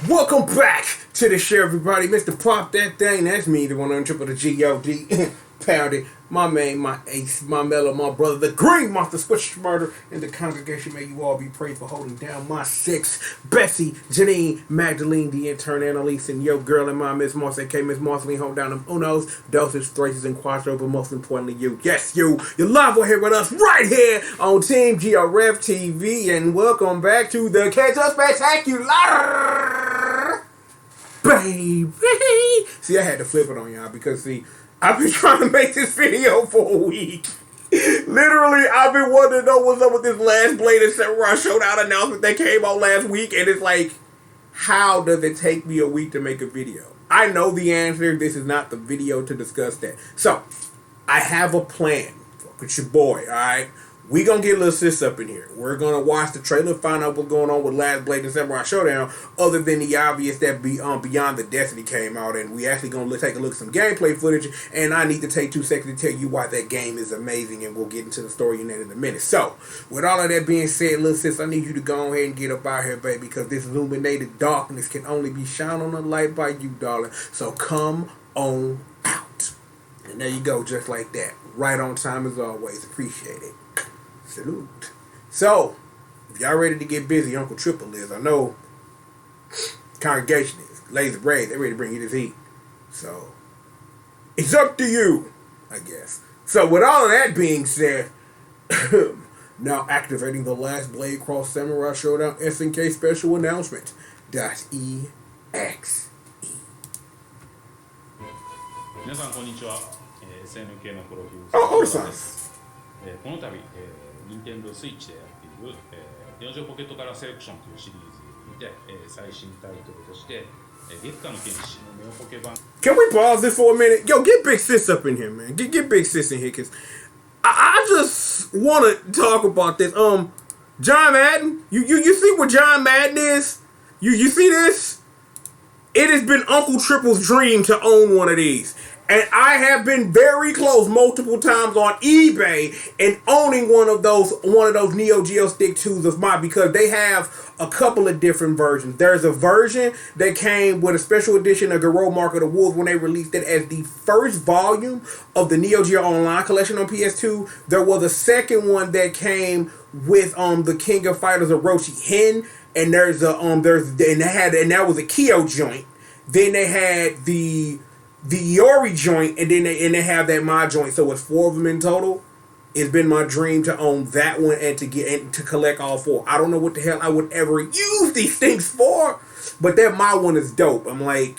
Welcome back to the show, everybody. Mr. Pop That Thing, that's me, the one on triple the G.O.D. Powder, my man, my ace, my mellow, my brother, the green monster, squish murder, in the congregation. May you all be praised for holding down my six. Bessie, Janine, Magdalene, the intern, Annalise, and yo girl and my Miss Moss, aka Miss Mossling, hold down them unos, doses, thraces, and quattro, but most importantly, you. Yes, you. You're live over here with us right here on Team GRF TV, and welcome back to the Catch Up Spectacular, baby. See, I had to flip it on y'all because, see, I've been trying to make this video for a week. Literally, I've been wanting to know what's up with this last Blade and Samurai Showdown announcement that came out last week, and it's like, how does it take me a week to make a video? I know the answer. This is not the video to discuss that. So, I have a plan. Fuck with your boy, alright? We gonna get little sis up in here. We're gonna watch the trailer, find out what's going on with Last Blade and Samurai Showdown, other than the obvious that Beyond the Destiny came out, and we actually gonna take a look at some gameplay footage, and I need to take 2 seconds to tell you why that game is amazing, and we'll get into the story in that in a minute. So, with all of that being said, little sis, I need you to go ahead and get up out here, baby, because this illuminated darkness can only be shined on the light by you, darling. So come on out. And there you go, just like that. Right on time as always. Appreciate it. Salute. So, if y'all ready to get busy, Uncle Triple is. I know congregation is. Lazy Braid, they ready to bring you this heat. So, it's up to you, I guess. So, with all of that being said, now activating the Last Blade Cross Samurai Showdown SNK Special Announcement. .exe. 皆さんこんにちは、SNK のプロデューサーです。この度、任天堂スイッチでやっている、ネオジオポケットカラーセレクションというシリーズにて、最新タイトルとして、月下の剣士のネオポケ版。Can we pause this for a minute? Yo, get Big Sis up in here, man. Get Big Sis in here, cause I just want to talk about this. John Madden, you see what John Madden is? You see this? It has been Uncle Triple's dream to own one of these. And I have been very close multiple times on eBay and owning one of those Neo Geo Stick 2s of mine, because they have a couple of different versions. There's a version that came with a special edition of Garou Mark of the Wolves when they released it as the first volume of the Neo Geo Online collection on PS2. There was a second one that came with the King of Fighters Orochi Hen, and that was a Kyo joint. Then they had the Iori joint, and then they have that mod joint. So it's 4 of them in total. It's been my dream to own that one and to collect all 4. I don't know what the hell I would ever use these things for, but that my one is dope. I'm like,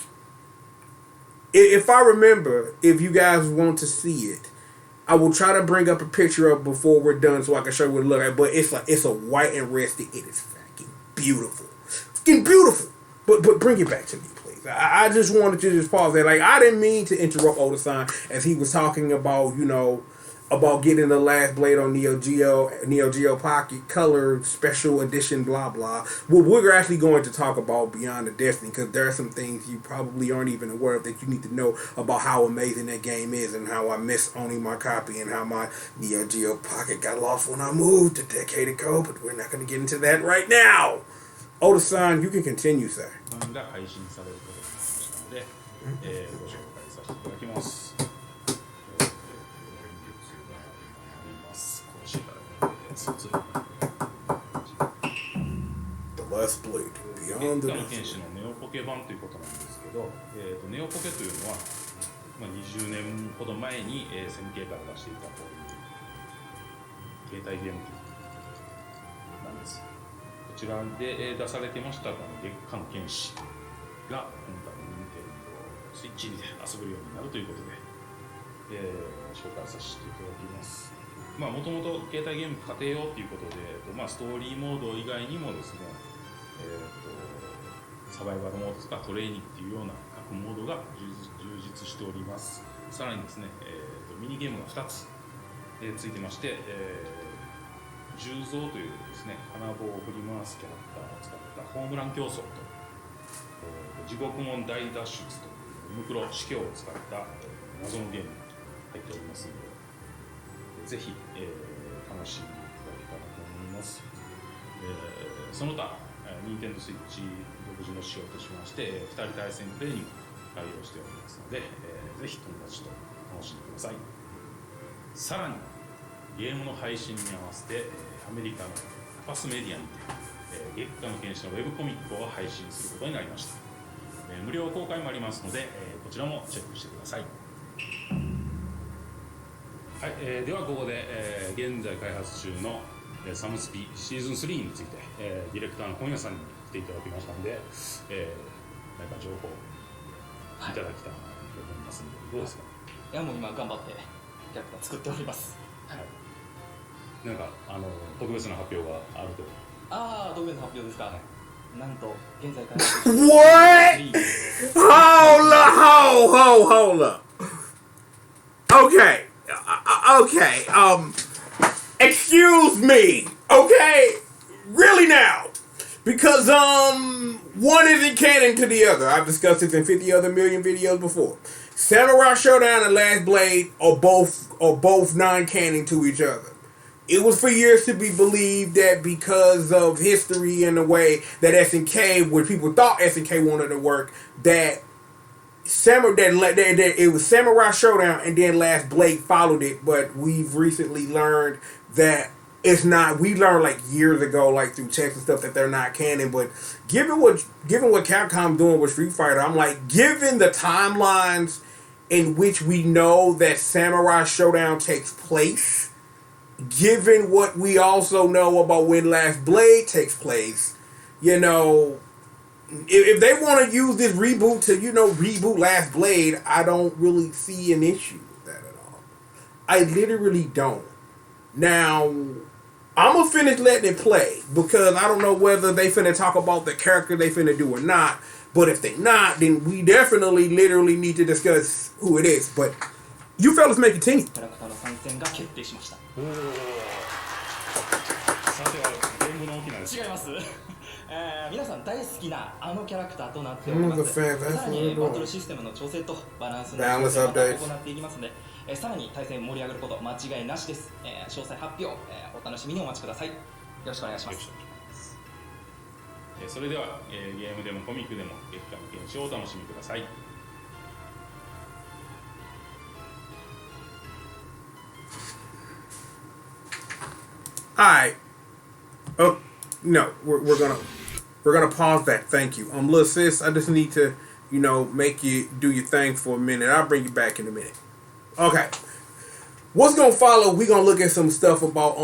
if I remember, if you guys want to see it, I will try to bring up a picture of it before we're done so I can show you what it looks like. But it's a white and red stick. It is fucking beautiful, fucking beautiful. But bring it back to me, please. I just wanted to just pause there. Like, I didn't mean to interrupt Oda-san as he was talking about, about getting the Last Blade on Neo Geo Pocket Color Special Edition, blah, blah. Well, we're actually going to talk about Beyond the Destiny, because there are some things you probably aren't even aware of that you need to know about how amazing that game is, and how I miss owning my copy, and how my Neo Geo Pocket got lost when I moved a decade ago, but we're not going to get into that right now. Oda-san, you can continue, sir. が配信されることになりましたので、ご紹介させていただきます。The Last Blade Beyond the 月下の剣士のネオポケ版ということなんですけど、ネオポケというのは、20年ほど前に、1000K から出していたという携帯ゲーム機なんです。こちらで出されてました月下の剣士が今回の任天堂スイッチで遊べるようになるということで、紹介させていただきます。もともと携帯ゲーム家庭用ということで、ストーリーモード以外にもですね、サバイバルモードとかトレーニングというような各モードが充実しております。さらにですね、ミニゲームが2つ、ついてまして、重蔵というですね、金棒を振り回すキャラクターを使ったホームラン競争と、地獄門大脱出というムクロ死境を使った謎のゲームが入っておりますので、ぜひ、楽しんでいただけたらと思います。その他、任天堂スイッチ独自のしようとしまして、2人対戦プレイにも対応しておりますので、ぜひ友達と楽しんでください。さらにゲームの配信に合わせて、アメリカのパスメディアにて、月下の剣士のウェブコミックを配信することになりました。無料公開もありますので、こちらもチェックしてください。はい、ではここで、現在開発中のサムスピシーズン3について、ディレクターの本屋さんに来ていただきましたので、何か情報いただきたいなと思いますので、どうですか？いやもう今頑張ってキャラクター作っております。はい。なんか特別な発表があると。ああ、特別な発表ですか。はい、なんと現在開発中の What? Hold up. Okay. Okay. Excuse me. Okay. Really now. Because one isn't canon to the other. I've discussed this in 50 other million videos before. Samurai Showdown and Last Blade are both non-canon to each other. It was for years to be believed that because of history and the way that SNK, where people thought SNK wanted to work, that it was Samurai Showdown and then Last Blade followed it. But we've recently learned that it's not. We learned like years ago, like through checks and stuff, that they're not canon. But given what Capcom's doing with Street Fighter, I'm like, given the timelines in which we know that Samurai Showdown takes place, given what we also know about when Last Blade takes place, you know, if they want to use this reboot to, you know, reboot Last Blade, I don't really see an issue with that at all. I literally don't. Now, I'm going to finish letting it play because I don't know whether they finna talk about the character they finna do or not. But if they not, then we definitely literally need to discuss who it is. But you fellas may continue. キャラクターの参戦が決定しました。おお。さてはゲームの大きなです。違います。皆さん大好きなあのキャラクターとなっております。さらにバトルシステムの調整とバランスの調整を行っていきますので、さらに対戦盛り上がること間違いなしです。詳細発表、お楽しみにお待ちください。よろしくお願いします。それでは、ゲームでもコミックでも月下の剣士をお楽しみください。Alright. Oh no, we're gonna pause that. Thank you. Little sis, I just need to, you know, make you do your thing for a minute. I'll bring you back in a minute. Okay. What's gonna follow? We're gonna look at some stuff about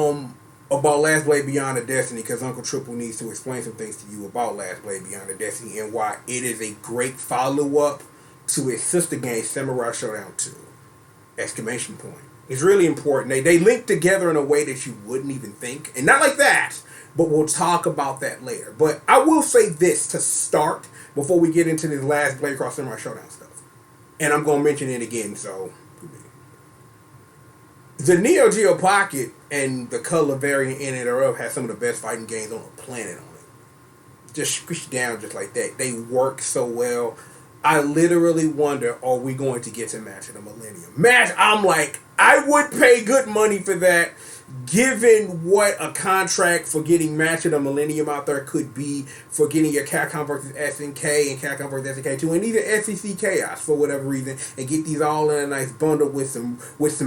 Last Blade Beyond the Destiny, because Uncle Triple needs to explain some things to you about Last Blade Beyond the Destiny and why it is a great follow-up to its sister game, Samurai Showdown 2! Exclamation point. It's really important. They link together in a way that you wouldn't even think. And not like that, but we'll talk about that later. But I will say this to start before we get into this Last Blade Cross Samurai Showdown stuff. And I'm going to mention it again, so... The Neo Geo Pocket and the color variant in it thereof has some of the best fighting games on the planet on it. Just squish down just like that. They work so well. I literally wonder, are we going to get to Match of the Millennium? I'm like, I would pay good money for that, given what a contract for getting Match of the Millennium out there could be for getting your Capcom vs. SNK and Capcom vs. SNK 2 and even SEC Chaos for whatever reason, and get these all in a nice bundle with some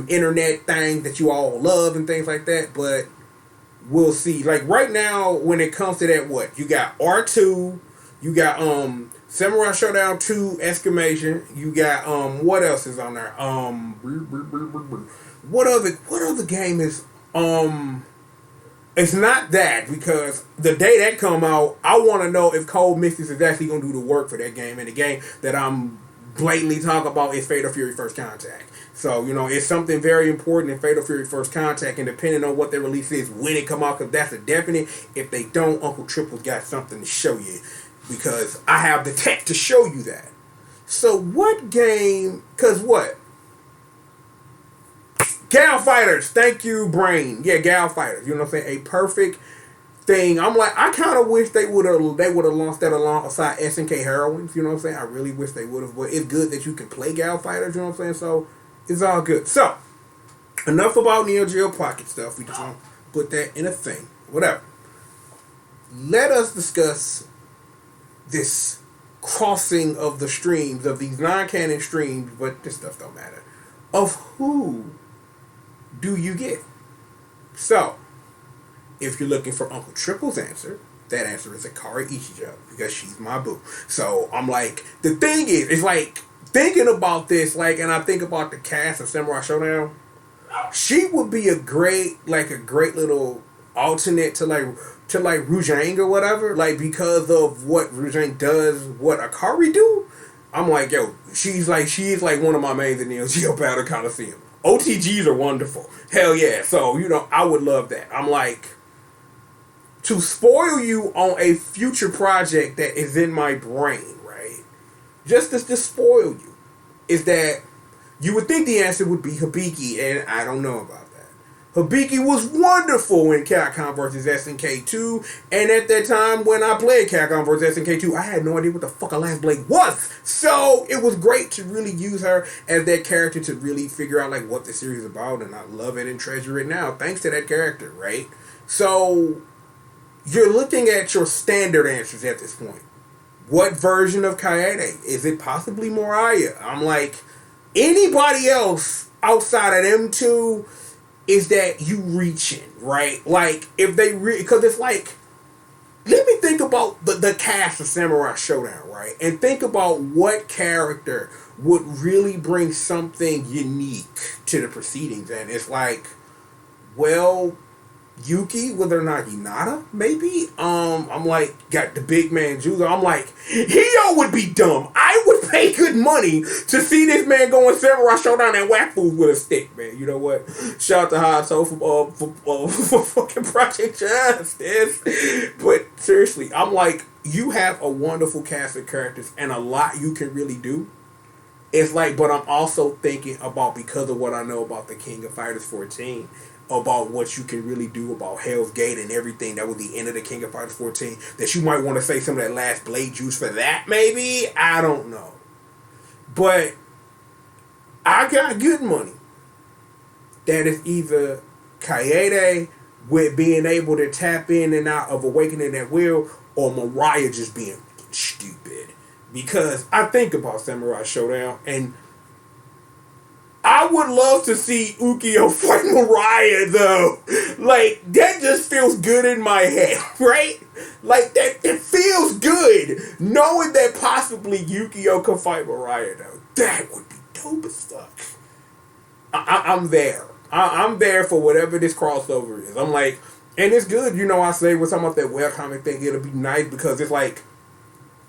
internet things that you all love and things like that. But we'll see. Like right now, when it comes to that, what you got R2, you got Samurai Showdown 2! Exclamation. You got what else is on there? What other game is it's not that, because the day that come out, I want to know if Cold Mystics is actually going to do the work for that game, and the game that I'm blatantly talking about is Fatal Fury First Contact. So, you know, it's something very important in Fatal Fury First Contact, and depending on what their release is, when it come out, because that's a definite. If they don't, Uncle Triple's got something to show you, because I have the tech to show you that. So what game, because what? Gal Fighters, thank you, Brain. Yeah, Gal Fighters. You know what I'm saying? A perfect thing. I'm like, I kind of wish they would have launched that alongside SNK Heroines. You know what I'm saying? I really wish they would have. But it's good that you can play Gal Fighters. You know what I'm saying? So it's all good. So enough about Neo Geo Pocket stuff. We just want to put that in a thing. Whatever. Let us discuss this crossing of the streams, of these non-canon streams, but this stuff don't matter, of who do you get? So, if you're looking for Uncle Triple's answer, that answer is Akari Ichijo, because she's my boo. So, I'm like, the thing is, it's like, thinking about this, like, and I think about the cast of Samurai Showdown, she would be a great little alternate to Rujang or whatever, like, because of what Rujang does, what Akari do. I'm like, yo, she's like one of my mains in the Geo Battle Coliseum. OTGs are wonderful. Hell yeah. So, I would love that. I'm like, to spoil you on a future project that is in my brain, right? Just to spoil you, is that you would think the answer would be Hibiki, and I don't know about that. Hibiki was wonderful in Capcom vs. SNK 2, and at that time when I played Capcom vs. SNK 2, I had no idea what the fuck a Last Blade was. So it was great to really use her as that character to really figure out like what the series is about, and I love it and treasure it now thanks to that character, right? So you're looking at your standard answers at this point. What version of Kaede? Is it possibly Moriah? I'm like, anybody else outside of them two, is that you reaching, right? Like, if they because it's like, let me think about the cast of Samurai Showdown, right? And think about what character would really bring something unique to the proceedings. And it's like, well, Yuki, whether or not Hinata, maybe. I'm like, got the big man Juzo. I'm like, Hio would be dumb. I would pay good money to see this man go in Samurai Showdown and whack fools with a stick, man. You know what? Shout out to Hato for fucking Project Justice. But seriously, I'm like, you have a wonderful cast of characters and a lot you can really do. It's like, but I'm also thinking about, because of what I know about the King of Fighters 14, about what you can really do about Hell's Gate and everything that was the end of the King of Fighters 14, that you might want to say some of that Last Blade juice for that, maybe? I don't know. But I got good money that is either Kaede with being able to tap in and out of Awakening that Will, or Mariah just being stupid. Because I think about Samurai Showdown, and I would love to see Ukyo fight Mariah, though. Like, that just feels good in my head, right? Like, that it feels good knowing that possibly Ukyo could fight Mariah, though. That would be dope as fuck. I'm there. I'm there for whatever this crossover is. I'm like, and it's good, I say, we're talking about that webcomic thing, it'll be nice because it's like,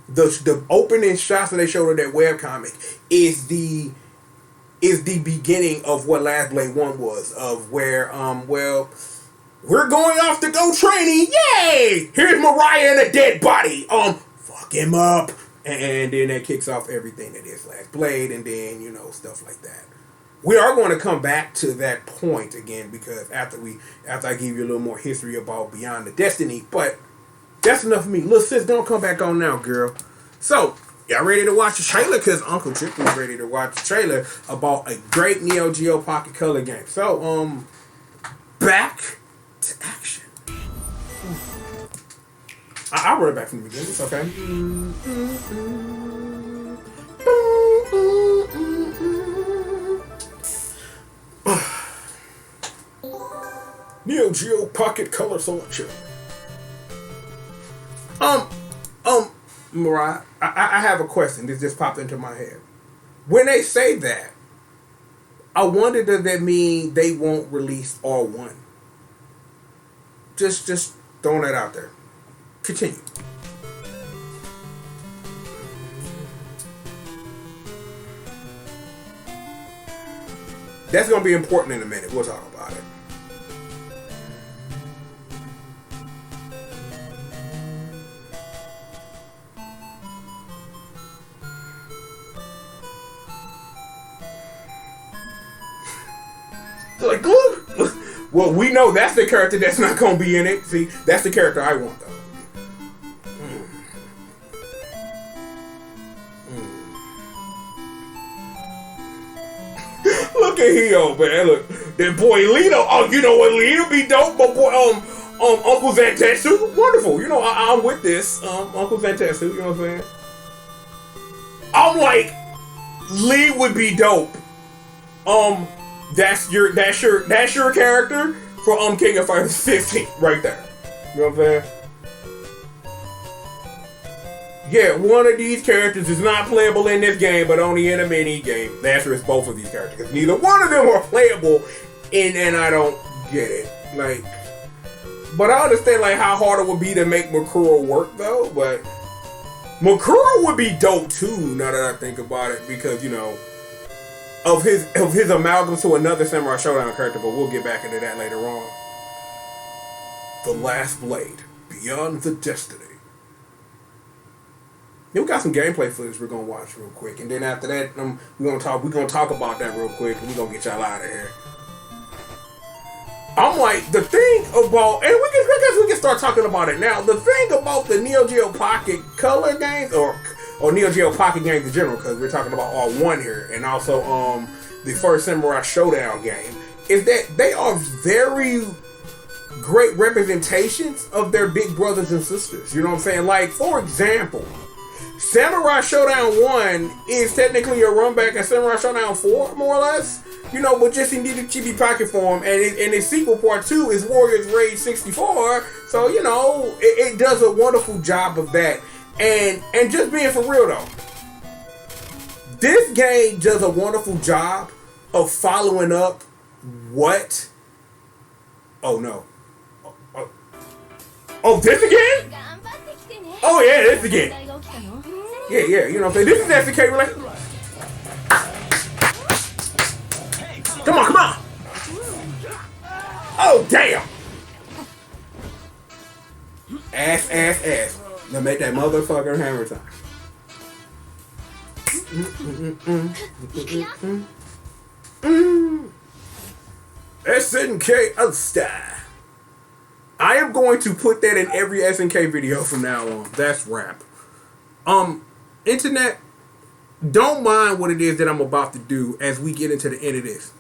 the opening shots that they showed of that webcomic is the beginning of what Last Blade 1 was, of where, we're going off to go training, yay! Here's Mariah in a dead body, fuck him up, and then that kicks off everything that is Last Blade, and then, stuff like that. We are going to come back to that point again, because after I give you a little more history about Beyond the Destiny, but that's enough for me. Little sis, don't come back on now, girl. So, y'all ready to watch the trailer? Because Uncle Triple is ready to watch the trailer about a great Neo Geo Pocket Color game. So, back to action. I'll run it back from the beginning. It's okay. Neo Geo Pocket Color Selection. Mariah, I have a question. This just popped into my head. When they say that, I wonder, does that mean they won't release R1? Just throwing that out there. Continue. That's going to be important in a minute. We'll talk about it. Like, look. Well, we know that's the character that's not going to be in it. See, that's the character I want, though. Look at Hio, man. Look, that boy Lito. Oh, you know what? Lito be dope. My boy, Uncle Zantetsu. Wonderful. I'm with this. Uncle Zantetsu. You know what I'm saying? I'm like, Lee would be dope. That's your character for King of Fighters 15 right there. You know what I'm saying? Yeah, one of these characters is not playable in this game, but only in a mini game. The answer is both of these characters. Neither one of them are playable, and I don't get it. Like, but I understand like how hard it would be to make Makuro work though. But Makuro would be dope too. Now that I think about it, because you know of his amalgam to another Samurai Showdown character. But we'll get back into that later on. The Last Blade, Beyond the Destiny. Then we got some gameplay footage we're gonna watch real quick, and then after that, we're gonna talk about that real quick, and we're gonna get y'all out of here. I'm like, the thing about, and I guess we can start talking about it now. The thing about the Neo Geo Pocket Color games, or Neo Geo Pocket games in general, because we're talking about all one here, and also the first Samurai Showdown game, is that they are very great representations of their big brothers and sisters. You know what I'm saying? Like, for example, Samurai Showdown 1 is technically a run back at Samurai Showdown 4, more or less. You know, but just in the chibi pocket form. And its sequel part 2 is Warriors Rage 64. So, you know, it does a wonderful job of that. And just being for real though, this game does a wonderful job of following up what? Oh no. Oh, this again? Oh yeah, this again. Yeah, you know what I'm saying? This is SNK related. Come on. Oh, damn. Ass. Now make that motherfucker hammer time. SNK All-Star. I am going to put that in every SNK video from now on. That's rap. Internet, don't mind what it is that I'm about to do as we get into the end of this.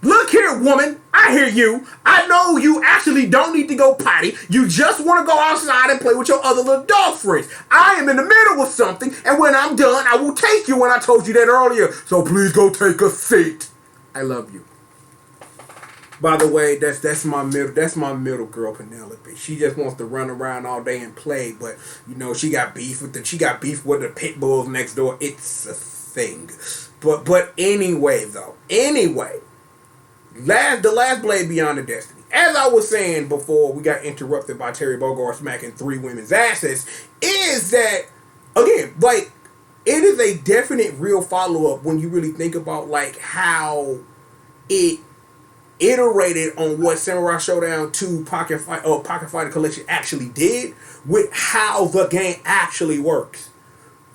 Look here, woman. I hear you. I know you actually don't need to go potty. You just want to go outside and play with your other little dog friends. I am in the middle of something, and when I'm done, I will take you when I told you that earlier. So please go take a seat. I love you. By the way, that's my middle girl, Penelope. She just wants to run around all day and play, but you know she got beef with the pit bulls next door. It's a thing. But anyway, though. The Last Blade Beyond the Destiny. As I was saying before we got interrupted by Terry Bogard smacking 3 women's asses, is that again, like, it is a definite real follow-up when you really think about like how it iterated on what Samurai Showdown 2 Pocket Fighter Collection actually did with how the game actually works.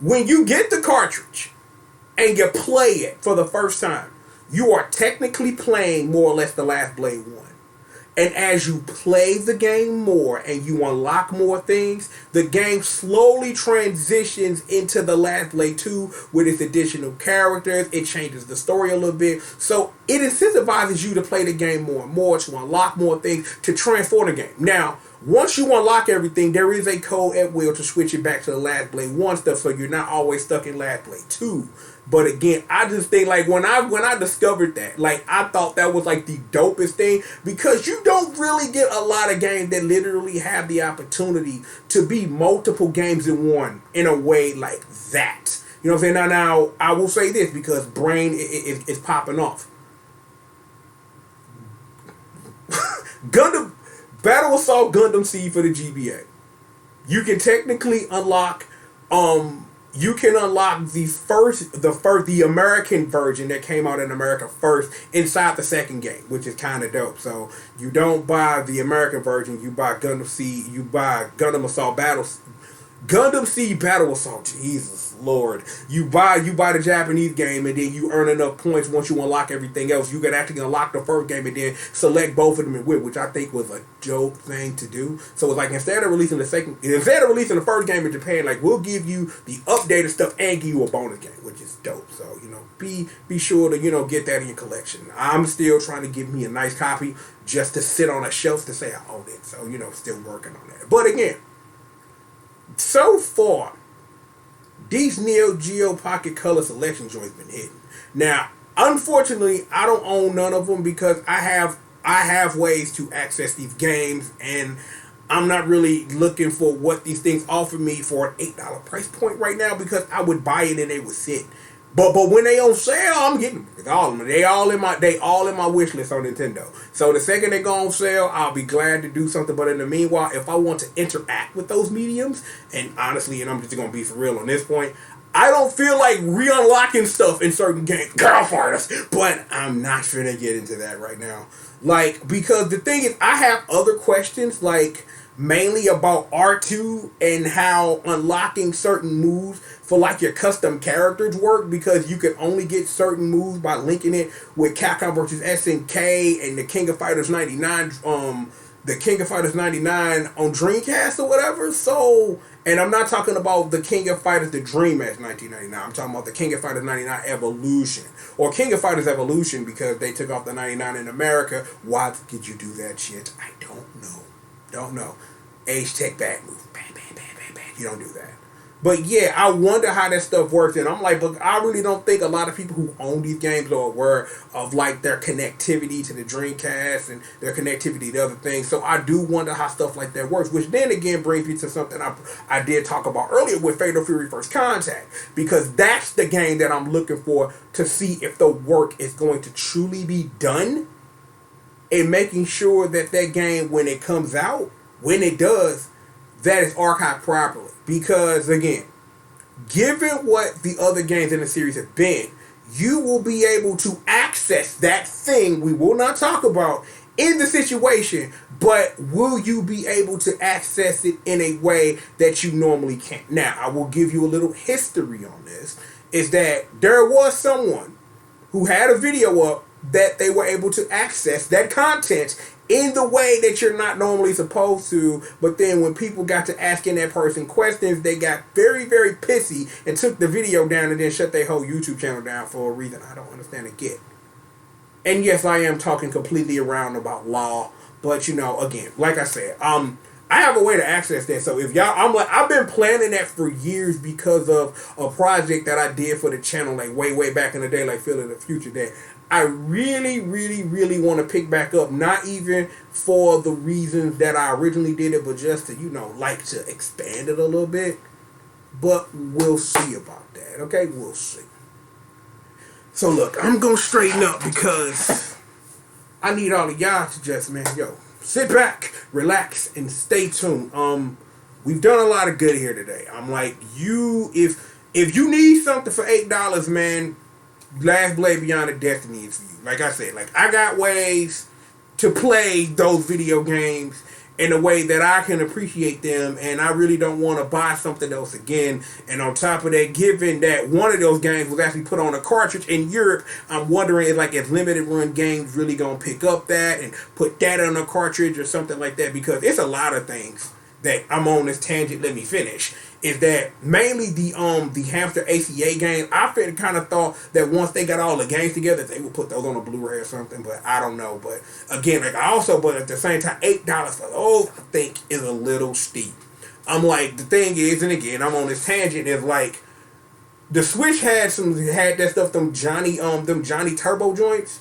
When you get the cartridge and you play it for the first time, you are technically playing more or less The Last Blade 1. And as you play the game more and you unlock more things, the game slowly transitions into The Last Blade 2 with its additional characters. It changes the story a little bit. So it incentivizes you to play the game more and more, to unlock more things, to transform the game. Now, once you unlock everything, there is a code at will to switch it back to the Last Blade 1 stuff, so you're not always stuck in Last Blade 2. But again, I just think like when I discovered that, like I thought that was like the dopest thing, because you don't really get a lot of games that literally have the opportunity to be multiple games in one in a way like that. You know what I'm saying? Now I will say this because Brain is popping off. Gundam Battle Assault Gundam Seed for the GBA. You can technically unlock the American version that came out in America first inside the second game, which is kind of dope. So you don't buy the American version, you buy Gundam Seed, you buy Gundam Seed Battle Assault. Jesus Lord, you buy the Japanese game, and then you earn enough points once you unlock everything else. You can actually unlock the first game and then select both of them and win, which I think was a dope thing to do. So it's like instead of releasing the first game in Japan, like we'll give you the updated stuff and give you a bonus game, which is dope. So you know, be sure to get that in your collection. I'm still trying to give me a nice copy just to sit on a shelf to say I own it. So still working on that. But again, so far, these Neo Geo Pocket Color Selection joints been hitting. Now, unfortunately, I don't own none of them because I have ways to access these games, and I'm not really looking for what these things offer me for an $8 price point right now because I would buy it and they would sit. But when they on sale, I'm getting them. It's all of them. They all in my wish list on Nintendo. So the second they go on sale, I'll be glad to do something. But in the meanwhile, if I want to interact with those mediums, and honestly, and I'm just gonna be for real on this point, I don't feel like re-unlocking stuff in certain games. Girl fighters, but I'm not finna get into that right now. Like, because the thing is, I have other questions, like mainly about R2 and how unlocking certain moves for like your custom characters work, because you can only get certain moves by linking it with Capcom vs SNK and the King of Fighters 99 the King of Fighters 99 on Dreamcast or whatever. So, and I'm not talking about the King of Fighters the Dream Match 1999. I'm talking about the King of Fighters 99 Evolution, or King of Fighters Evolution, because they took off the 99 in America. Why did you do that shit? I don't know. Age Tech back move. Bang, bang, bang, bang, bang. You don't do that. But yeah, I wonder how that stuff works. And I'm like, but I really don't think a lot of people who own these games are aware of like their connectivity to the Dreamcast and their connectivity to other things. So I do wonder how stuff like that works, which then again brings me to something I did talk about earlier with Fatal Fury First Contact, because that's the game that I'm looking for to see if the work is going to truly be done, and making sure that that game, when it comes out, when it does, that is archived properly. Because again, given what the other games in the series have been, you will be able to access that thing we will not talk about in the situation, but will you be able to access it in a way that you normally can't? Now, I will give you a little history on this, is that there was someone who had a video up that they were able to access that content in the way that you're not normally supposed to. But then when people got to asking that person questions, they got very, very pissy and took the video down and then shut their whole YouTube channel down for a reason I don't understand again. And yes, I am talking completely around about law, but you know, again, like I said, I have a way to access that. So if y'all, I've been planning that for years because of a project that I did for the channel, like way back in the day, like Feel in the Future, that I really, really, really want to pick back up. Not even for the reasons that I originally did it, but just to, you know, like to expand it a little bit. But we'll see about that. Okay, we'll see. So look, I'm gonna straighten up because I need all of y'all to just, man, sit back, relax, and stay tuned. We've done a lot of good here today. I'm like, if you need something for $8, man, Last Blade Beyond the Destiny is for you. Like I said, like I got ways to play those video games in a way that I can appreciate them, and I really don't want to buy something else again. And on top of that, given that one of those games was actually put on a cartridge in Europe, I'm wondering if limited run games really gonna pick up that and put that on a cartridge or something like that, because it's a lot of things that I'm on this tangent. Let me finish. Is that mainly the Hamster ACA game? I kind of thought that once they got all the games together, they would put those on a Blu-ray or something, but I don't know. But again, but at the same time, $8 for those, I think, is a little steep. I'm like, the thing is, and again, I'm on this tangent, is like the Switch had that stuff, them Johnny Turbo joints.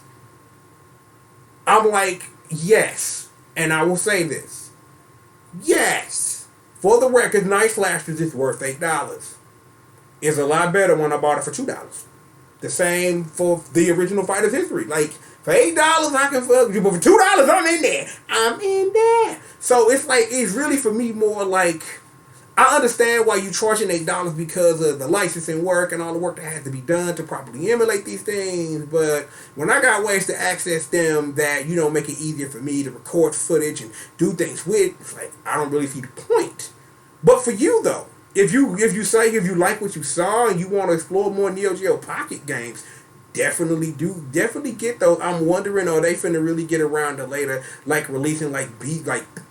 I'm like, yes, and I will say this, yes. For the record, Night Slashers is worth $8. It's a lot better when I bought it for $2. The same for the original Fighter's History. Like, for $8, I can fuck you, but for $2, I'm in there. I'm in there. So it's like, it's really for me more like, I understand why you charging $8 because of the licensing work and all the work that has to be done to properly emulate these things. But when I got ways to access them that, you know, make it easier for me to record footage and do things with, it's like, I don't really see the point. But for you though, if you like what you saw and you want to explore more Neo Geo Pocket games, definitely get those. I'm wondering, are they finna really get around to later, like releasing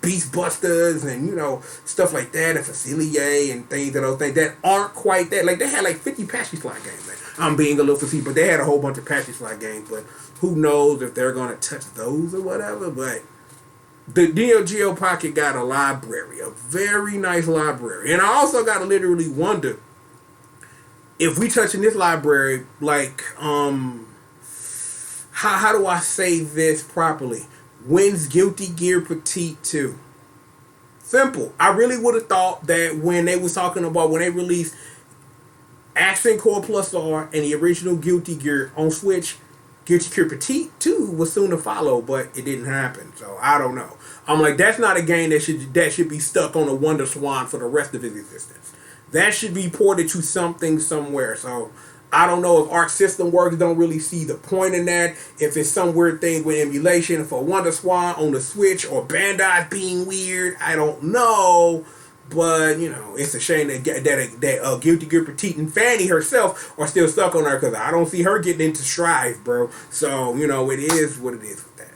Beast Busters and, you know, stuff like that, and Facilier and things that aren't quite that. Like they had like 50 Patchy Slot games. Man. I'm being a little facetious, but they had a whole bunch of Patchy Slot games. But who knows if they're gonna touch those or whatever. But the Neo Geo Pocket got a library, a very nice library, and I also gotta literally wonder if we touch in this library, like, how do I say this properly? When's Guilty Gear Petite 2? Simple. I really would have thought that when they was talking about when they released Accent Core Plus R and the original Guilty Gear on Switch, Guilty Gear Petite 2 was soon to follow, but it didn't happen. So I don't know. I'm like, that's not a game that should be stuck on a Wonder Swan for the rest of its existence. That should be ported to something somewhere. So I don't know if Arc System Works don't really see the point in that. If it's some weird thing with emulation for Wonder Swan on the Switch or Bandai being weird, I don't know. But, you know, it's a shame that Guilty Gear Petite and Fanny herself are still stuck on her, because I don't see her getting into Strive, bro. So, you know, it is what it is with that.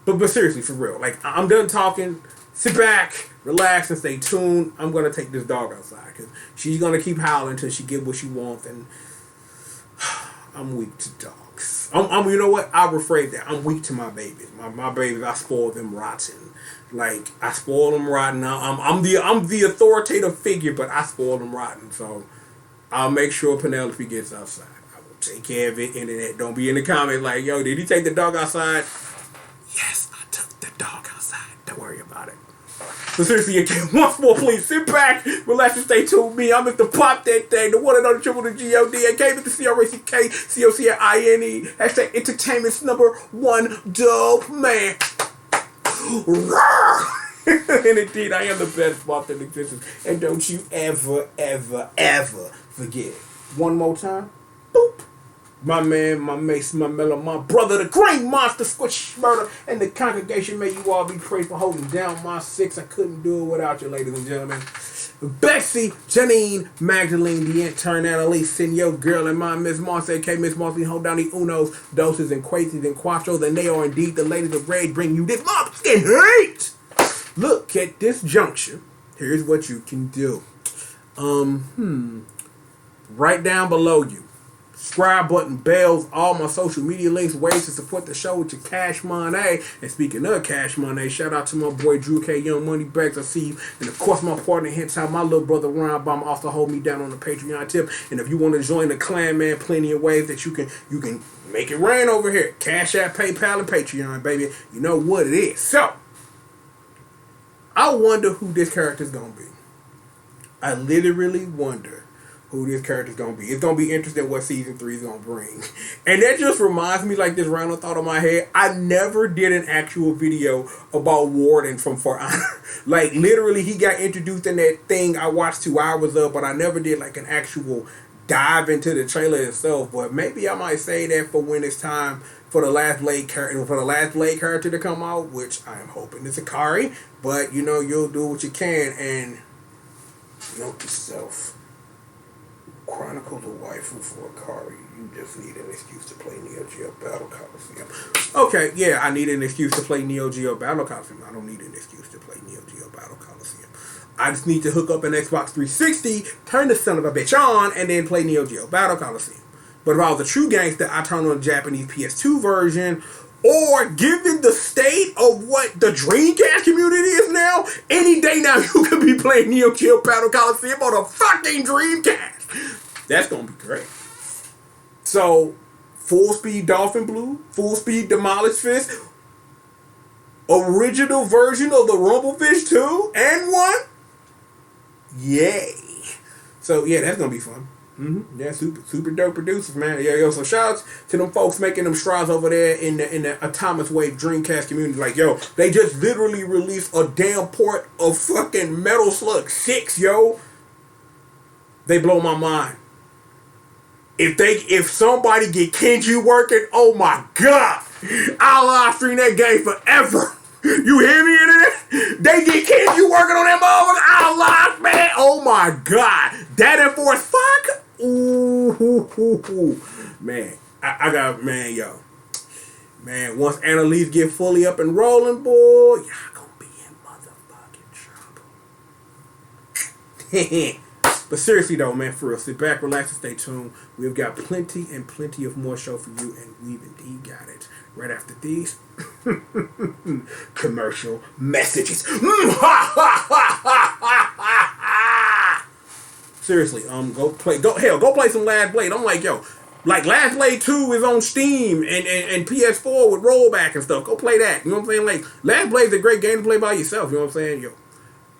But seriously, for real, like, I'm done talking. Sit back, relax, and stay tuned. I'm going to take this dog outside, because she's going to keep howling until she get what she wants, and I'm weak to dogs. You know what? I'll rephrase that. I'm weak to my babies. My babies, I spoil them rotten. Like, I spoil them rotten. I'm the authoritative figure, but I spoil them rotten. So I'll make sure Penelope gets outside. I will take care of it. Internet, don't be in the comments like, yo, did he take the dog outside? Yes, I took the dog outside. Don't worry about it. So seriously, again, once more, please sit back, relax, and stay tuned with me. I'm Mr. Pop That Thing, the one and only triple the G.O.D. I came with the C-R-A-C-K, C-O-C-I-N-E, hashtag entertainment's #1 dope man. And indeed, I am the best Pop that exists. And don't you ever, ever, ever forget it. One more time. Boop. My man, my mace, my mellow, my brother, the green monster, Squish Murder, and the congregation, may you all be praised for holding down my 6. I couldn't do it without you, ladies and gentlemen. Betsy, Janine, Magdalene, the intern, Annalise, Senor Girl, and my Miss Moss, a.k.a. Miss Moss, we hold down the unos, doses, and quases, and quattros, and they are indeed the ladies of rage, bring you this motherfucking hate. Look at this juncture. Here's what you can do. Right down below you. Subscribe button, bells, all my social media links, ways to support the show with your cash money. And speaking of cash money, shout out to my boy Drew K. Young Money Bags. I see you. And of course, my partner Hentai, my little brother Ron Baum, also hold me down on the Patreon tip. And if you want to join the clan, man, plenty of ways that you can make it rain over here. Cash App, PayPal, and Patreon, baby. You know what it is. So, I wonder who this character's gonna be. I literally wonder who this character's gonna be. It's gonna be interesting what season 3 is gonna bring. And that just reminds me, like, this random thought in my head, I never did an actual video about Warden from For Honor. Like, literally, he got introduced in that thing I watched 2 hours of, but I never did like an actual dive into the trailer itself. But maybe I might say that for when it's time for the last Blade character to come out, which I am hoping is Akari. But you know, you'll do what you can, and note to self. Chronicles of Waifu for Akari. You just need an excuse to play Neo Geo Battle Coliseum. Okay, yeah, I need an excuse to play Neo Geo Battle Coliseum. I don't need an excuse to play Neo Geo Battle Coliseum. I just need to hook up an Xbox 360, turn the son of a bitch on, and then play Neo Geo Battle Coliseum. But if I was a true gangster, I turn on the Japanese PS2 version. Or, given the state of what the Dreamcast community is now, any day now you could be playing Neo Geo Battle Coliseum on a fucking Dreamcast. That's gonna be great. So, full speed Dolphin Blue, full speed Demolished Fist, original version of the Rumblefish 2 and 1. Yay! So yeah, that's gonna be fun. Yeah, super dope producers, man. Yeah, yo. So shout out to them folks making them strides over there in the Atomic Wave Dreamcast community. Like, yo, they just literally released a damn port of fucking Metal Slug 6, yo. They blow my mind. If somebody get Kenji working, oh my god, I'll live stream that game forever. You hear me in there? They get Kenji working on that motherfucker, I'll live, man. Oh my god, that enforced fuck. Ooh, man, I got, man, yo, man. Once Annalise get fully up and rolling, boy, y'all gonna be in motherfucking trouble. But seriously though, man, for real, sit back, relax, and stay tuned. We've got plenty and plenty of more show for you, and we've indeed got it. Right after these commercial messages. Seriously, go play some Last Blade. I'm like, yo, like Last Blade 2 is on Steam and PS4 with rollback and stuff. Go play that. You know what I'm saying? Like, Last Blade's a great game to play by yourself. You know what I'm saying? Yo,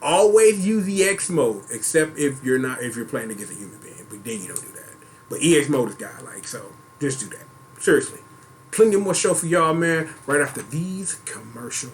always use EX mode, except if you're playing against a human being. But then you don't do that. But EX mode is godlike, so just do that. Seriously. Plenty more show for y'all, man, right after these commercial